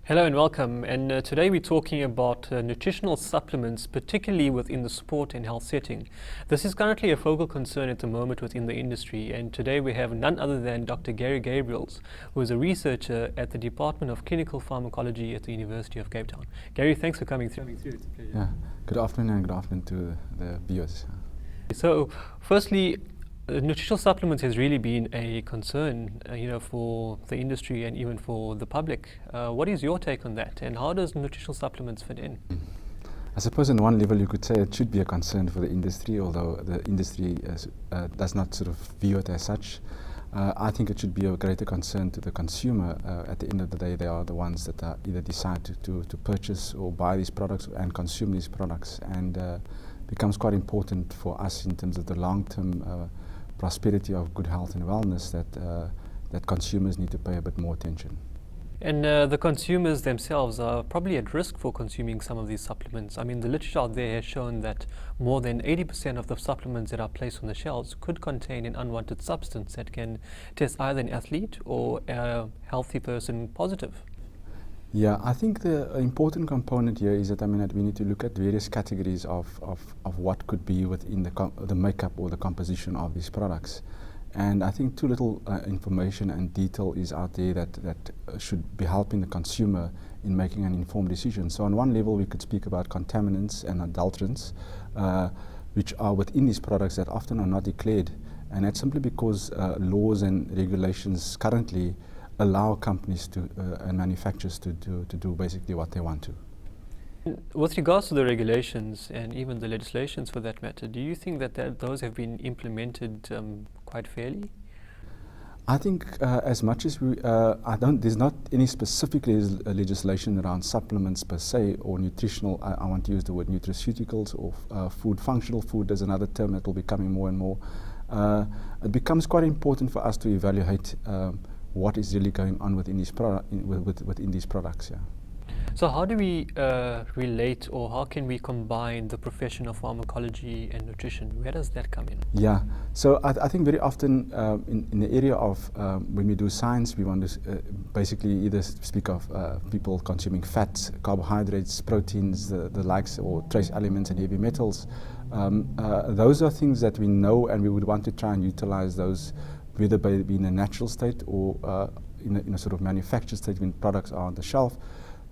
Hello and welcome. And today we're talking about nutritional supplements, particularly within the sport and health setting. This is currently a focal concern at the moment within the industry. And today we have none other than Dr. Gary Gabriels, who is a researcher at the Department of Clinical Pharmacology at the University of Cape Town. Gary, thanks for coming through. It's a pleasure. Yeah. Good afternoon and good afternoon to the viewers. So, firstly, nutritional supplements has really been a concern, for the industry and even for the public. What is your take on that, and how does nutritional supplements fit in? I suppose on one level you could say it should be a concern for the industry, although the industry does not sort of view it as such. I think it should be a greater concern to the consumer. At the end of the day, they are the ones that either decide to purchase or buy these products and consume these products, and becomes quite important for us in terms of the long-term prosperity of good health and wellness that consumers need to pay a bit more attention. And the consumers themselves are probably at risk for consuming some of these supplements. I mean, the literature out there has shown that more than 80% of the supplements that are placed on the shelves could contain an unwanted substance that can test either an athlete or a healthy person positive. Yeah, I think the important component here is that that we need to look at various categories of what could be within the makeup or the composition of these products. And I think too little information and detail is out there that should be helping the consumer in making an informed decision. So on one level we could speak about contaminants and adulterants, which are within these products that often are not declared. And that's simply because laws and regulations currently allow companies and manufacturers to do basically what they want to. With regards to the regulations and even the legislations for that matter, do you think that those have been implemented quite fairly? I think as much as there's not any specific legislation around supplements per se or nutritional. I want to use the word nutraceuticals or food. Functional food is another term that will be coming more and more. It becomes quite important for us to evaluate what is really going on within these within these products. Yeah. So how do we relate, or how can we combine the profession of pharmacology and nutrition? Where does that come in? Yeah, so I think very often in the area of when we do science, we want to basically either speak of people consuming fats, carbohydrates, proteins, the likes, or trace elements and heavy metals. Those are things that we know, and we would want to try and utilize those, whether in a natural state or in a sort of manufactured state when products are on the shelf.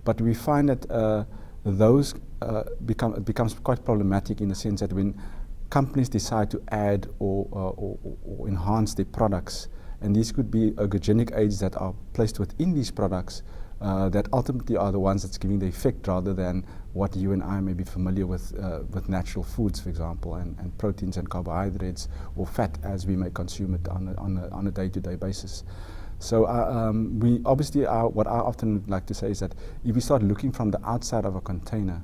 But we find that those it becomes quite problematic in the sense that when companies decide to add or enhance their products, and these could be ergogenic aids that are placed within these products, that ultimately are the ones that's giving the effect rather than what you and I may be familiar with natural foods, for example, and proteins and carbohydrates or fat as we may consume it on a day-to-day basis. So we obviously what I often like to say is that if we start looking from the outside of a container,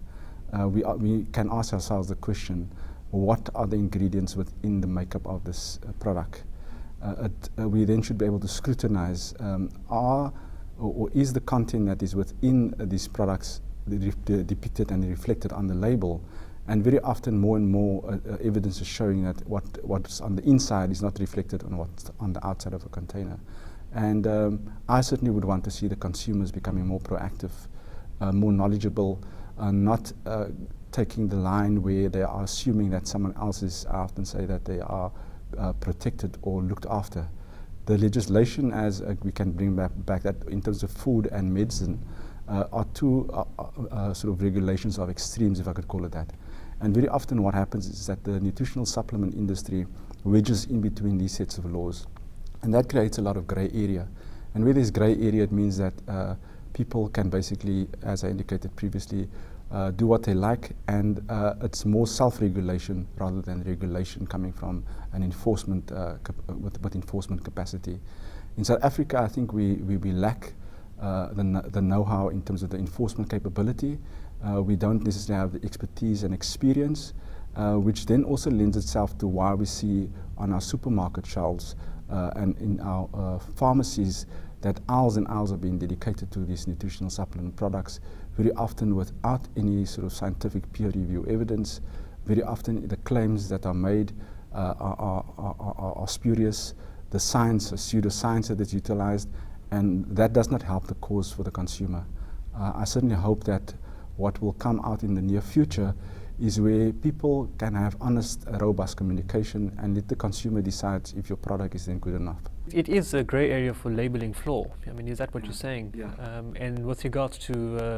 we can ask ourselves the question, what are the ingredients within the makeup of this product? We then should be able to scrutinize or is the content that is within these products depicted and reflected on the label. And very often more and more evidence is showing that what's on the inside is not reflected on what's on the outside of a container. And I certainly would want to see the consumers becoming more proactive, more knowledgeable, not taking the line where they are assuming that someone else is. I often say that they are protected or looked after. The legislation, as we can bring back that in terms of food and medicine, are two sort of regulations of extremes, if I could call it that. And very often what happens is that the nutritional supplement industry wedges in between these sets of laws. And that creates a lot of grey area. And where there's grey area, it means that people can basically, as I indicated previously, do what they like, and it's more self-regulation rather than regulation coming from an enforcement with enforcement capacity. In South Africa, I think we lack the know-how in terms of the enforcement capability. We don't necessarily have the expertise and experience, which then also lends itself to why we see on our supermarket shelves and in our pharmacies that aisles and aisles are being dedicated to these nutritional supplement products, very often without any sort of scientific peer review evidence. Very often the claims that are made are spurious. The science, pseudoscience that is utilized, and that does not help the cause for the consumer. I certainly hope that what will come out in the near future is where people can have honest, robust communication and let the consumer decide if your product is then good enough. It is a grey area for labeling flaw. I mean, is that what you're saying? Yeah. And with regards to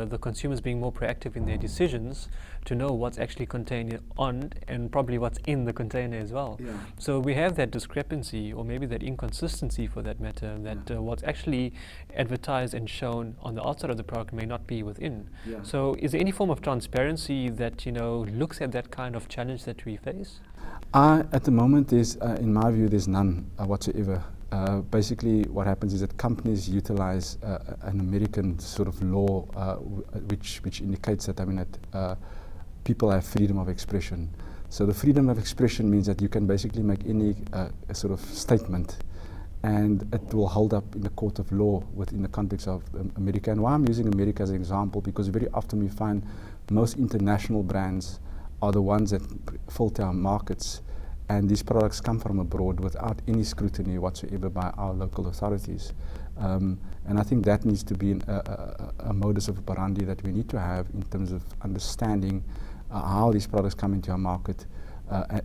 the consumers being more proactive in their decisions to know what's actually contained on and probably what's in the container as well. Yeah. So we have that discrepancy, or maybe that inconsistency for that matter, that what's actually advertised and shown on the outside of the product may not be within. Yeah. So is there any form of transparency that, looks at that kind of challenge that we face? At the moment, in my view, there's none whatsoever. Basically, what happens is that companies utilize an American sort of law, which indicates that people have freedom of expression. So the freedom of expression means that you can basically make any sort of statement, and it will hold up in the court of law within the context of America. And why I'm using America as an example, because very often we find most international brands are the ones that filter our markets, and these products come from abroad without any scrutiny whatsoever by our local authorities. And I think that needs to be a modus operandi that we need to have in terms of understanding how these products come into our market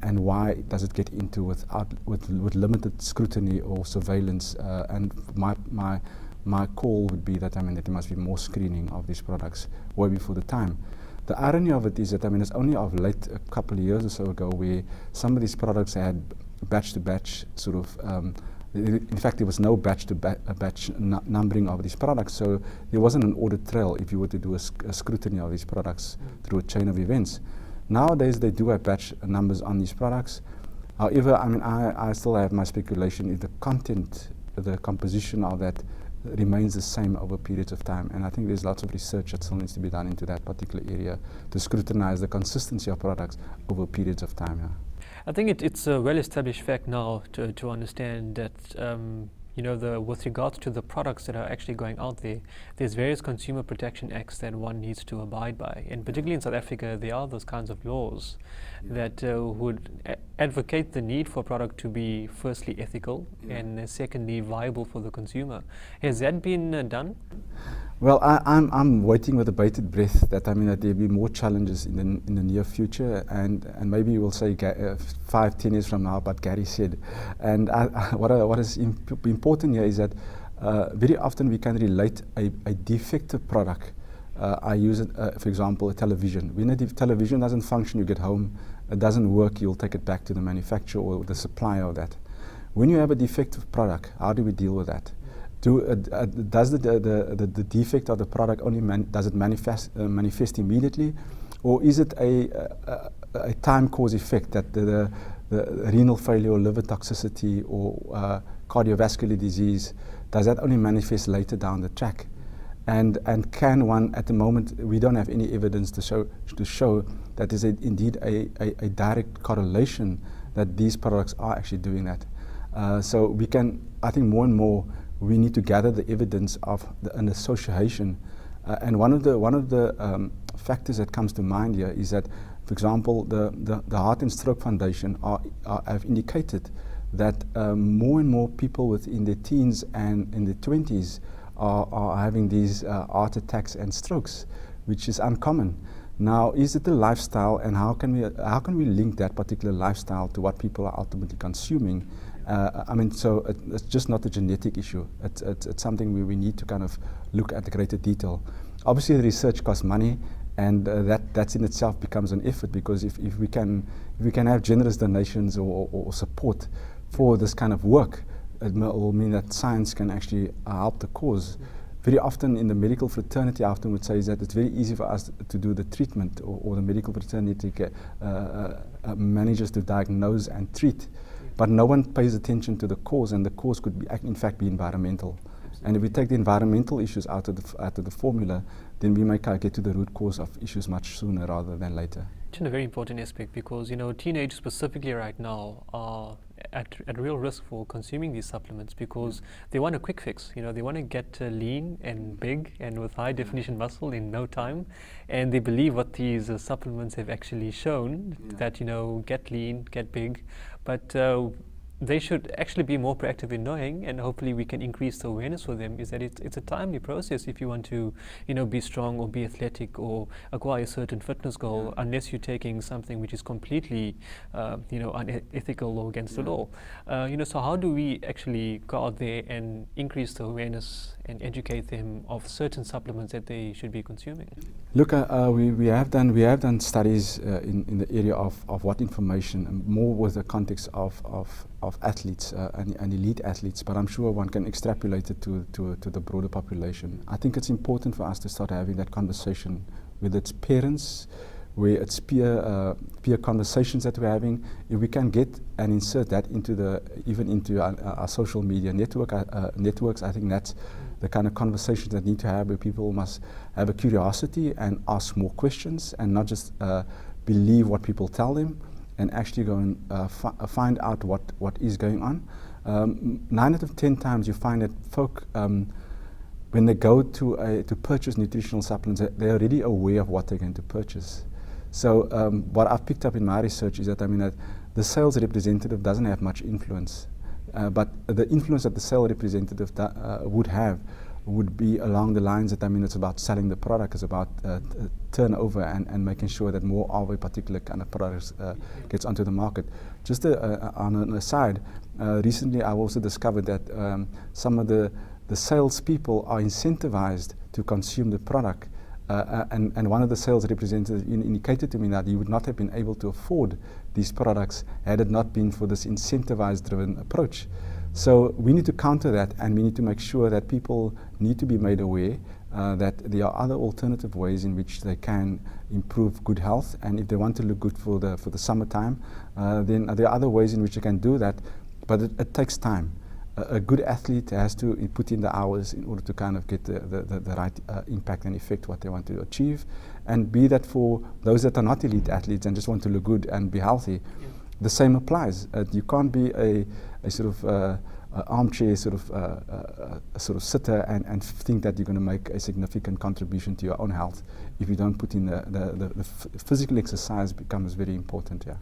and why does it get into with limited scrutiny or surveillance. And my call would be that that there must be more screening of these products way before the time. The irony of it is that it's only of late, a couple of years or so ago, where some of these products had batch-to-batch sort of. In fact, there was no batch-to-batch numbering of these products, so there wasn't an audit trail if you were to do a scrutiny of these products through a chain of events. Nowadays, they do have batch numbers on these products. However, I still have my speculation if the content, the composition of that remains the same over periods of time, and I think there's lots of research that still needs to be done into that particular area to scrutinize the consistency of products over periods of time. Yeah. I think it's a well-established fact now to understand that with regards to the products that are actually going out there, there's various consumer protection acts that one needs to abide by, and particularly in South Africa there are those kinds of laws that would advocate the need for a product to be firstly ethical and secondly viable for the consumer. Has that been done? Well, I'm waiting with a bated breath that that there'll be more challenges in the near future, and maybe we'll say 5-10 years from now, but Gary said. And what is important here is that very often we can relate a defective product. I use it, for example, a television. When a television doesn't function, you get home, it doesn't work, you'll take it back to the manufacturer or the supplier of that. When you have a defective product, how do we deal with that? Does the defect of the product only does it manifest immediately, or is it a time cause effect that the renal failure or liver toxicity or cardiovascular disease, does that only manifest later down the track? And can one, at the moment, we don't have any evidence to show that there's indeed a direct correlation that these products are actually doing that. So we can, I think more and more, we need to gather the evidence of an association. And one of the factors that comes to mind here is that, for example, the Heart and Stroke Foundation have indicated that more and more people within their teens and in their 20s are having these heart attacks and strokes, which is uncommon. Now, is it a lifestyle, and how can we link that particular lifestyle to what people are ultimately consuming? So it's just not a genetic issue. It's something we need to kind of look at greater detail. Obviously, the research costs money, and that in itself becomes an effort, because if we can have generous donations or support for this kind of work, it will mean that science can actually help the cause. Very often in the medical fraternity, I often would say is that it's very easy for us to do the treatment, or the medical fraternity manages to diagnose and treat, but no one pays attention to the cause, and the cause could in fact be environmental. And if we take the environmental issues out of the formula, then we may get to the root cause of issues much sooner rather than later. It's a very important aspect, because teenagers specifically right now are at real risk for consuming these supplements, because they want a quick fix. They want to get lean and big and with high definition muscle in no time, and they believe what these supplements have actually shown, that get lean, get big, but they should actually be more proactive in knowing, and hopefully we can increase the awareness for them, is that it's a timely process if you want to, be strong or be athletic or acquire a certain fitness goal, unless you're taking something which is completely, unethical or against the law. So how do we actually go out there and increase the awareness and educate them of certain supplements that they should be consuming? Look, we have done studies in the area of what information, and more with the context of athletes and elite athletes, but I'm sure one can extrapolate it to the broader population. I think it's important for us to start having that conversation with its parents, where it's peer conversations that we're having. If we can get and insert that even into our social media networks, I think that's the kind of conversations that need to have, where people must have a curiosity and ask more questions and not just believe what people tell them, and actually go and find out what is going on. 9 out of 10 times you find that folk, when they go to purchase nutritional supplements, they're already aware of what they're going to purchase. So what I've picked up in my research is that, that the sales representative doesn't have much influence, but the influence that the sales representative would be along the lines that, it's about selling the product, it's about turnover and making sure that more of a particular kind of product gets onto the market. Just on an aside, recently I also discovered that some of the salespeople are incentivized to consume the product. And one of the sales representatives indicated to me that he would not have been able to afford these products had it not been for this incentivized driven approach. So we need to counter that, and we need to make sure that people need to be made aware that there are other alternative ways in which they can improve good health, and if they want to look good for the summertime, then there are other ways in which they can do that, but it takes time. A good athlete has to put in the hours in order to kind of get the right impact and effect what they want to achieve, and be that for those that are not elite athletes and just want to look good and be healthy. The same applies. You can't be a sort of armchair sort of sitter and think that you're going to make a significant contribution to your own health if you don't put in the physical exercise becomes very important. Yeah.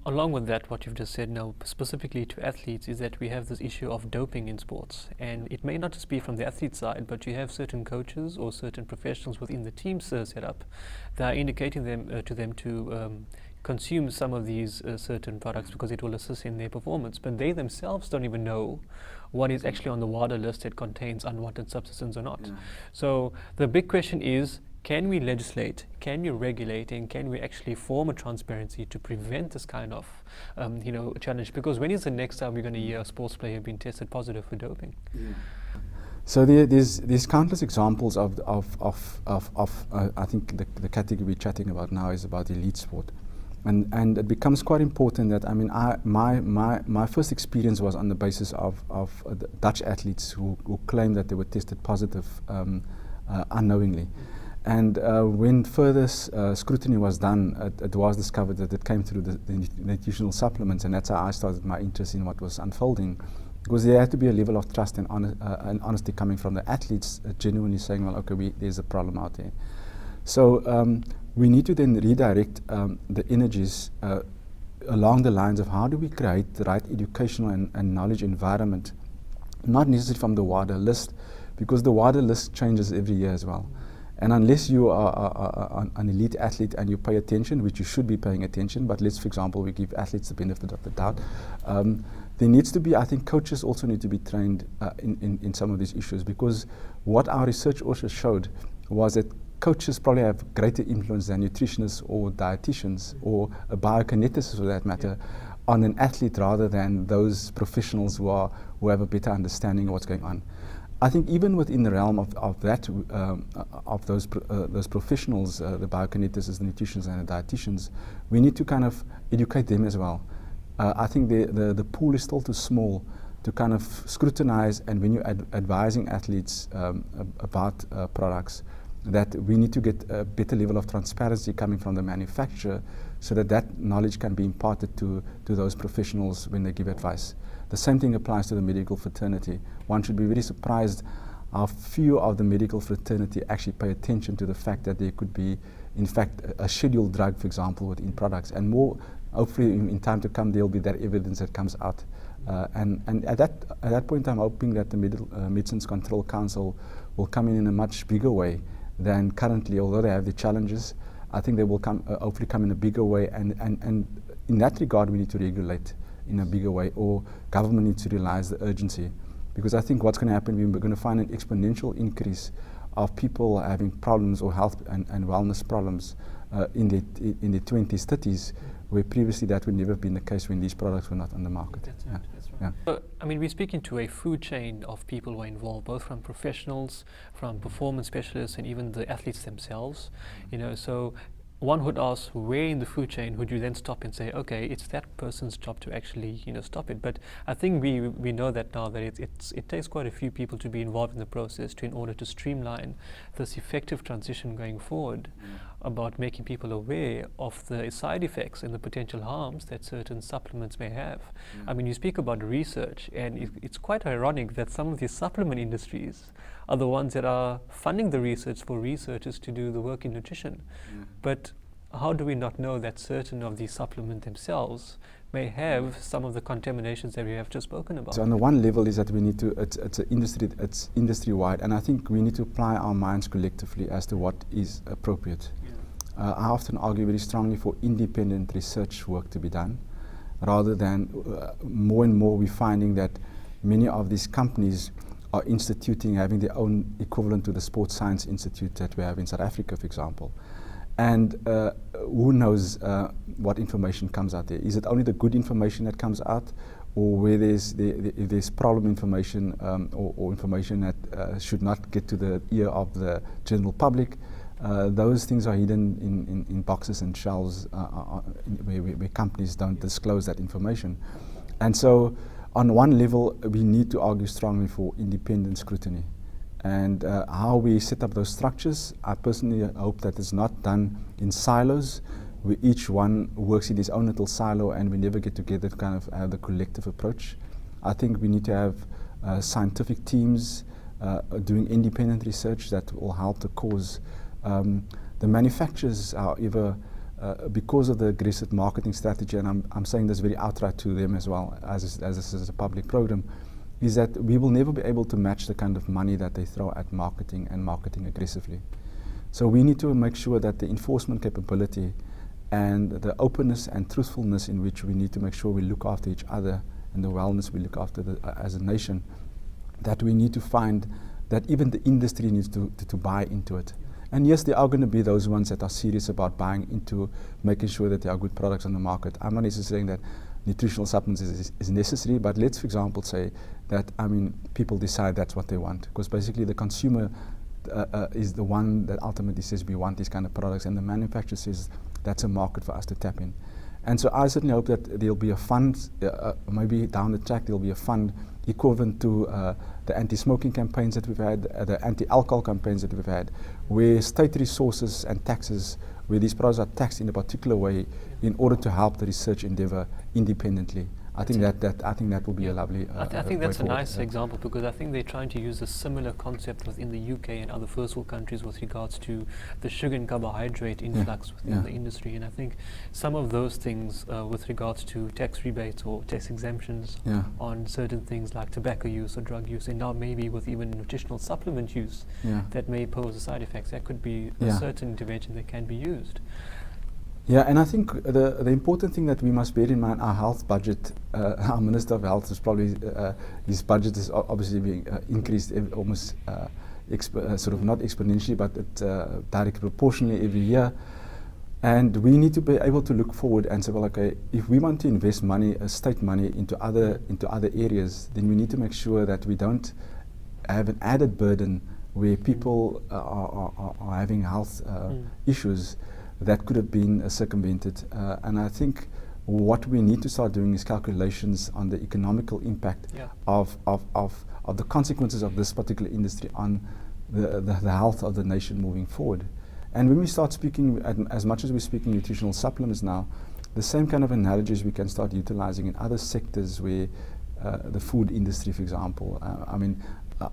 Along with that, what you've just said now, specifically to athletes, is that we have this issue of doping in sports. And it may not just be from the athlete side, but you have certain coaches or certain professionals within the team's setup that are indicating to them to consume some of these certain products because it will assist in their performance. But they themselves don't even know what is actually on the WADA list that contains unwanted substances or not. Yeah. So the big question is, can we legislate, can we regulate, and can we actually form a transparency to prevent this kind of challenge? Because when is the next time we're going to hear a sports player being tested positive for doping? Yeah. So there's countless examples of I think the category we're chatting about now is about elite sport. And it becomes quite important that, my first experience was on the basis of Dutch athletes who claimed that they were tested positive unknowingly. And when further scrutiny was done, it was discovered that it came through the nutritional supplements, and that's how I started my interest in what was unfolding. Because there had to be a level of trust and honesty coming from the athletes, genuinely saying, well, okay, there's a problem out there. So we need to then redirect the energies along the lines of how do we create the right educational and knowledge environment, not necessarily from the WADA list, because the WADA list changes every year as well. And unless you are an elite athlete and you pay attention, which you should be paying attention, but let's, for example, we give athletes the benefit of the doubt, there needs to be, I think coaches also need to be trained in some of these issues, because what our research also showed was that coaches probably have greater influence than nutritionists or dietitians or a biokineticist for that matter on an athlete rather than those professionals who have a better understanding of what's going on. I think even within the realm of those professionals, the biokineticists, the nutritionists and the dietitians, we need to kind of educate them as well. I think the pool is still too small to kind of scrutinize, and when you're advising athletes about products, that we need to get a better level of transparency coming from the manufacturer so that knowledge can be imparted to those professionals when they give advice. The same thing applies to the medical fraternity. One should be very surprised how few of the medical fraternity actually pay attention to the fact that there could be, in fact, a scheduled drug, for example, within products. And more, hopefully in time to come, there will be that evidence that comes out And at that point, I'm hoping that the Medicines Control Council will come in a much bigger way than currently, although they have the challenges. I think they will hopefully come in a bigger way, and in that regard, we need to regulate in a bigger way, or government needs to realize the urgency. Because I think what's going to happen, we're going to find an exponential increase of people having problems or health and wellness problems in the 20s, 30s, where previously that would never have been the case when these products were not on the market. That's right. Yeah. So, I mean, we're speaking to a food chain of people who are involved, both from professionals, from performance specialists, and even the athletes themselves. You know, so one would ask, where in the food chain would you then stop and say, okay, it's that person's job to actually, you know, stop it? But I think we know that now that it takes quite a few people to be involved in the process in order to streamline this effective transition going forward, about making people aware of the side effects and the potential harms that certain supplements may have. I mean, you speak about research, and it's quite ironic that some of these supplement industries are the ones that are funding the research for researchers to do the work in nutrition. But how do we not know that certain of these supplements themselves may have some of the contaminations that we have just spoken about? So on the one level is that we need to, it's industry-wide, and I think we need to apply our minds collectively as to what is appropriate. I often argue very strongly for independent research work to be done, rather than more and more we're finding that many of these companies are having their own equivalent to the Sports Science Institute that we have in South Africa, for example. And who knows what information comes out there? Is it only the good information that comes out, or where there's problem information or information that should not get to the ear of the general public? Those things are hidden in boxes and shelves where companies don't disclose that information. And so on one level, we need to argue strongly for independent scrutiny. And how we set up those structures, I personally hope that it's not done in silos, where each one works in his own little silo and we never get together to kind of have the collective approach. I think we need to have scientific teams doing independent research that will help the cause. The manufacturers, however, because of the aggressive marketing strategy, and I'm saying this very outright to them as well, as this is a public program, is that we will never be able to match the kind of money that they throw at marketing and marketing aggressively. So we need to make sure that the enforcement capability and the openness and truthfulness in which we need to make sure we look after each other and the wellness we look after as a nation, that we need to find that even the industry needs to buy into it. And yes, there are going to be those ones that are serious about buying into making sure that there are good products on the market. I'm not necessarily saying that nutritional supplements is necessary, but let's, for example, say that, I mean, people decide that's what they want, because basically the consumer is the one that ultimately says we want these kind of products, and the manufacturer says that's a market for us to tap in. And so I certainly hope that there'll be a fund, maybe down the track there'll be a fund equivalent to the anti-smoking campaigns that we've had, the anti-alcohol campaigns that we've had, where state resources and taxes, where these products are taxed in a particular way in order to help the research endeavor independently. I think that will be a lovely I think that's a nice example, because I think they're trying to use a similar concept within the UK and other first world countries with regards to the sugar and carbohydrate influx within the industry. And I think some of those things with regards to tax rebates or tax exemptions on certain things like tobacco use or drug use, and now maybe with even nutritional supplement use that may pose a side effects, that could be a certain intervention that can be used. Yeah, and I think the important thing that we must bear in mind, our health budget, our Minister of Health is probably, his budget is obviously being increased almost sort of not exponentially, but directly proportionally every year. And we need to be able to look forward and say, well, okay, if we want to invest money, state money into other areas, then we need to make sure that we don't have an added burden where people are having health issues that could have been circumvented. And I think what we need to start doing is calculations on the economical impact of the consequences of this particular industry on the health of the nation moving forward. And when we start speaking, as much as we're speaking nutritional supplements now, the same kind of analogies we can start utilizing in other sectors where the food industry, for example. I mean,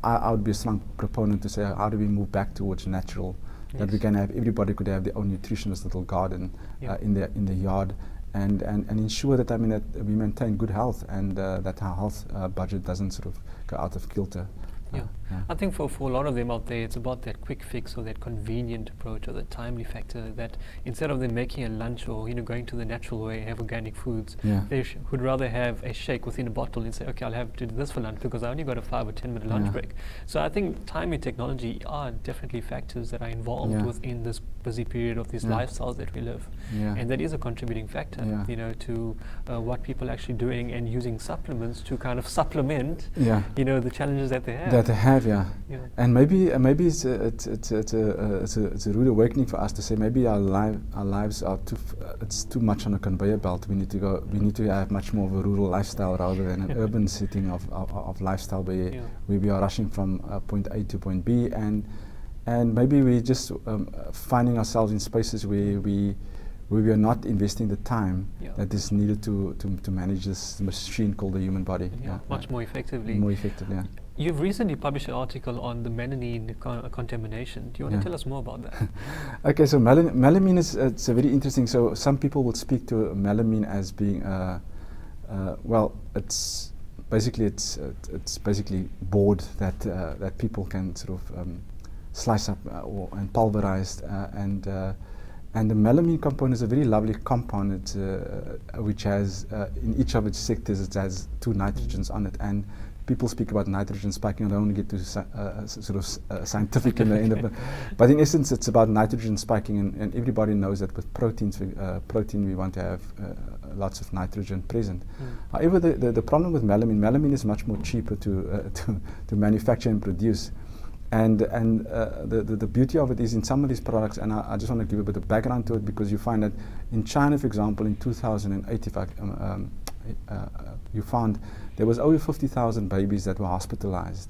I would be a strong proponent to say, how do we move back towards natural? That we can have, everybody could have their own nutritionist little garden in the yard, and ensure that that we maintain good health, and that our health budget doesn't sort of go out of kilter. Yeah. I think for a lot of them out there, it's about that quick fix or that convenient approach or the timely factor, that instead of them making a lunch or going to the natural way, have organic foods, they would rather have a shake within a bottle and say, okay, I'll have to do this for lunch because I only got a 5 or 10 minute lunch break. So I think time and technology are definitely factors that are involved within this busy period of these lifestyles that we live. And that is a contributing factor, to what people are actually doing and using supplements to kind of supplement, the challenges that they have. And maybe it's a rude awakening for us to say maybe our lives are it's too much on a conveyor belt. We need to have much more of a rural lifestyle rather than an urban setting of lifestyle where we are rushing from point A to point B, and maybe we just finding ourselves in spaces where we are not investing the time that is needed to manage this machine called the human body. Much more effectively. You've recently published an article on the melamine contamination. Do you want to tell us more about that? Okay, so melamine is it's a very interesting. So some people would speak to melamine as being it's basically board that people can sort of slice up and pulverize, and the melamine compound is a very lovely compound. Which has in each of its sectors it has 2 nitrogens on it, and people speak about nitrogen spiking. I don't want to get to scientific in the end of it, but in essence it's about nitrogen spiking, and everybody knows that with protein we want to have lots of nitrogen present. However, the problem with melamine is much more cheaper to manufacture and produce. And the beauty of it is in some of these products, and I just want to give a bit of background to it, because you find that in China, for example, in 2008, you found there was over 50,000 babies that were hospitalized,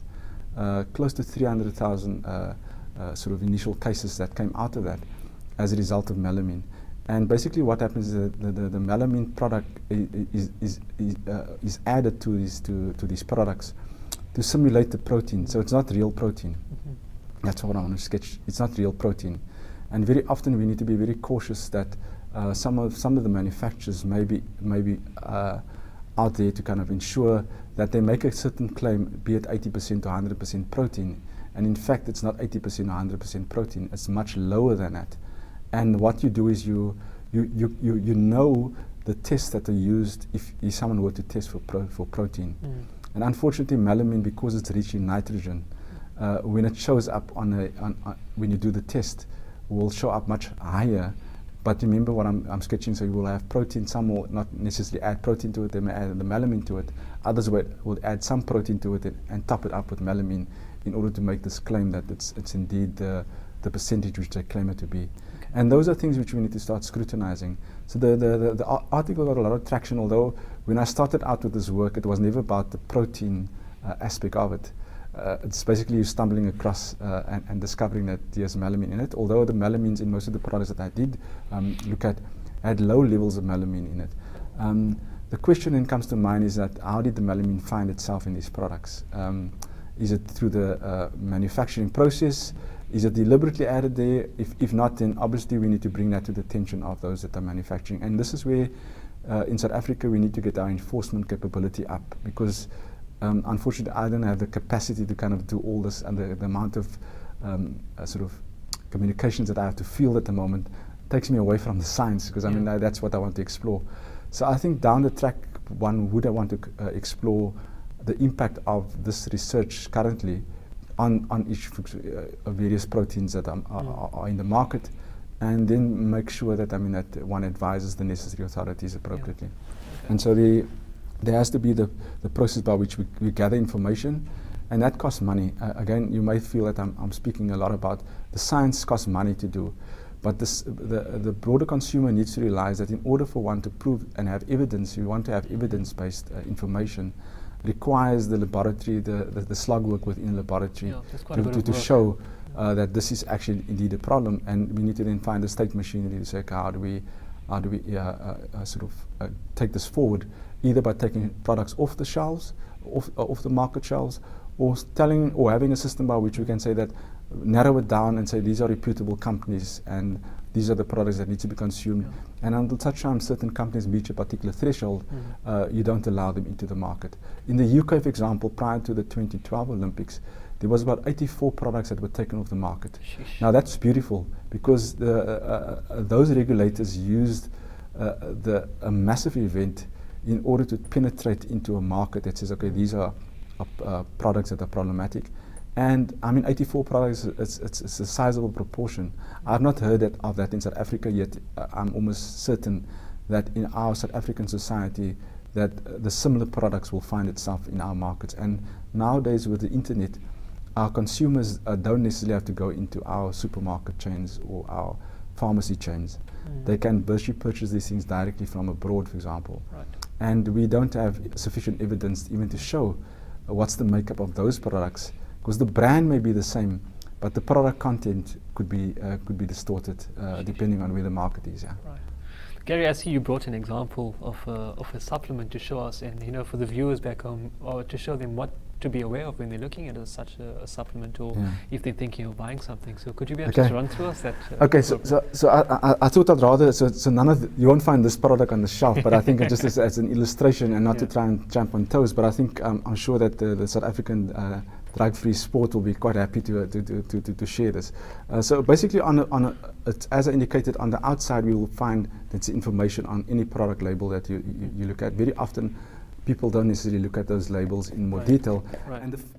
close to 300,000 sort of initial cases that came out of that as a result of melamine. And basically what happens is that the melamine product is added to these products to simulate the protein. So it's not real protein. That's what I want to sketch. It's not real protein. And very often we need to be very cautious that some of the manufacturers may be out there to kind of ensure that they make a certain claim, be it 80% or 100% protein. And in fact, it's not 80% or 100% protein. It's much lower than that. And what you do is you know the tests that are used if someone were to test for protein. And unfortunately, melamine, because it's rich in nitrogen, when it shows up when you do the test, will show up much higher. But remember what I'm sketching, so you will have protein. Some will not necessarily add protein to it, they may add the melamine to it. Others will add some protein to it and top it up with melamine in order to make this claim that it's indeed the percentage which they claim it to be. And those are things which we need to start scrutinizing. So the article got a lot of traction, although when I started out with this work, it was never about the protein aspect of it. It's basically you stumbling across and discovering that there's melamine in it, although the melamines in most of the products that I did look at had low levels of melamine in it. The question then comes to mind is that how did the melamine find itself in these products? Is it through the manufacturing process? Is it deliberately added there? If not, then obviously we need to bring that to the attention of those that are manufacturing. And this is where in South Africa we need to get our enforcement capability up, because unfortunately I don't have the capacity to kind of do all this, and the amount of sort of communications that I have to field at the moment takes me away from the science, because I mean that's what I want to explore. So I think down the track one would want to explore the impact of this research currently on each of various proteins that are in the market, and then make sure that that one advises the necessary authorities appropriately. And so there has to be the process by which we gather information, and that costs money. Again, you may feel that I'm speaking a lot about the science costs money to do, but the broader consumer needs to realize that in order for one to prove and have evidence, you want to have evidence-based information, requires the laboratory, the slug work within the laboratory to show that this is actually indeed a problem, and we need to then find the state machinery to say, okay, how do we sort of take this forward, either by taking products off the shelves, off the market shelves, or having a system by which we can say that narrow it down and say these are reputable companies and these are the products that need to be consumed. Yeah. And until such time certain companies reach a particular threshold, you don't allow them into the market. In the UK, for example, prior to the 2012 Olympics, there was about 84 products that were taken off the market. Sheesh. Now that's beautiful because those regulators used a massive event in order to penetrate into a market that says, okay, these are products that are problematic. And I mean, 84 products, it's a sizable proportion. I've not heard of that in South Africa yet. I'm almost certain that in our South African society that the similar products will find itself in our markets. And nowadays with the internet, our consumers don't necessarily have to go into our supermarket chains or our pharmacy chains. They can virtually purchase these things directly from abroad, for example. Right. And we don't have sufficient evidence even to show what's the makeup of those products, because the brand may be the same, but the product content could be distorted depending on where the market is. Yeah. Right. Gary, I see you brought an example of a supplement to show us, and for the viewers back home, or to show them what to be aware of when they're looking at such a supplement, or if they're thinking of buying something. So could you be able to run through us that? Okay, so I thought I'd rather, so none of you won't find this product on the shelf, but I think just as an illustration and not to try and jump on toes, but I think I'm sure that the South African drug-free sport will be quite happy to share this. So basically, as I indicated, on the outside we will find that's information on any product label that you look at. Very often, people don't necessarily look at those labels in more detail,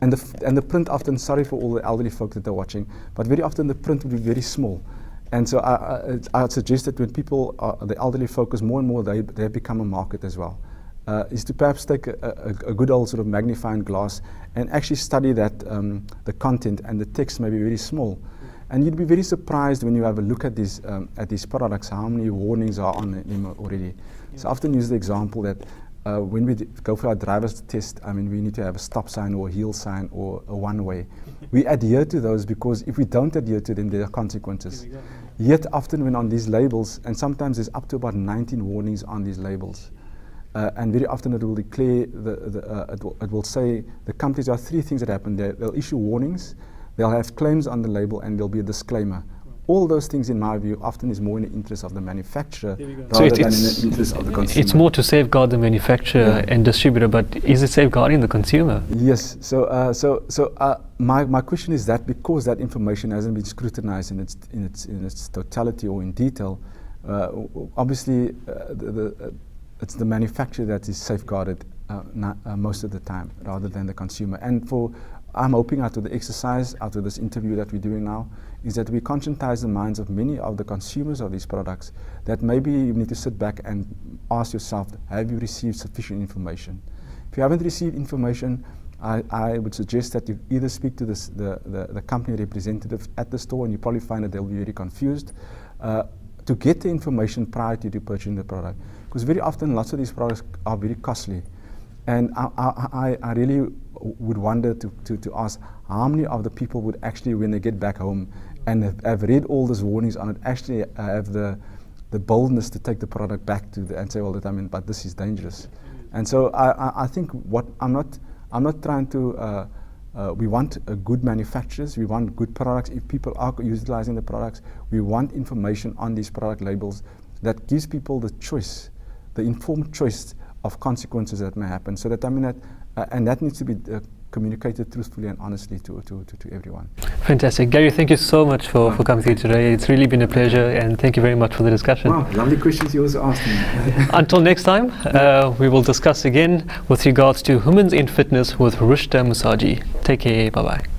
and the print often. Sorry for all the elderly folk that are watching, but very often the print will be very small. And so I suggest that when people, the elderly focus more and more, they have become a market as well. Is to perhaps take a good old sort of magnifying glass and actually study that the content, and the text may be very small. And you'd be very surprised when you have a look at these products, how many warnings are on them already. So I often use the example that when we go for our driver's test, I mean, we need to have a stop sign or a heel sign or a one-way. We adhere to those because if we don't adhere to them, there are consequences. Yet often when on these labels, and sometimes there's up to about 19 warnings on these labels, and very often it will declare, it will say, the companies, there are three things that happen. They'll issue warnings, they'll have claims on the label, and there'll be a disclaimer. All those things, in my view, often is more in the interest of the manufacturer rather than in the interest of the consumer. It's more to safeguard the manufacturer and distributor, but is it safeguarding the consumer? Yes. So my question is that because that information hasn't been scrutinized in its totality or in detail, obviously it's the manufacturer that is safeguarded most of the time rather than the consumer. And I'm hoping out of the exercise, out of this interview that we're doing now, is that we conscientize the minds of many of the consumers of these products that maybe you need to sit back and ask yourself, have you received sufficient information? If you haven't received information, I would suggest that you either speak to the company representative at the store, and you probably find that they'll be very confused, to get the information prior to purchasing the product. Because very often lots of these products are very costly. And I really would wonder to ask how many of the people would actually, when they get back home and have read all these warnings on it, actually have the boldness to take the product back and say, well, but this is dangerous. And so I think I'm not trying to, we want good manufacturers, we want good products. If people are utilizing the products, we want information on these product labels that gives people the choice, the informed choice of consequences that may happen, so that and that needs to be communicated truthfully and honestly to everyone. Fantastic. Gary, thank you so much for coming here today. It's really been a pleasure, and thank you very much for the discussion. Wow, lovely questions you also asked me. Until next time, we will discuss again with regards to humans in fitness with Rushta Musaji. Take care, bye-bye.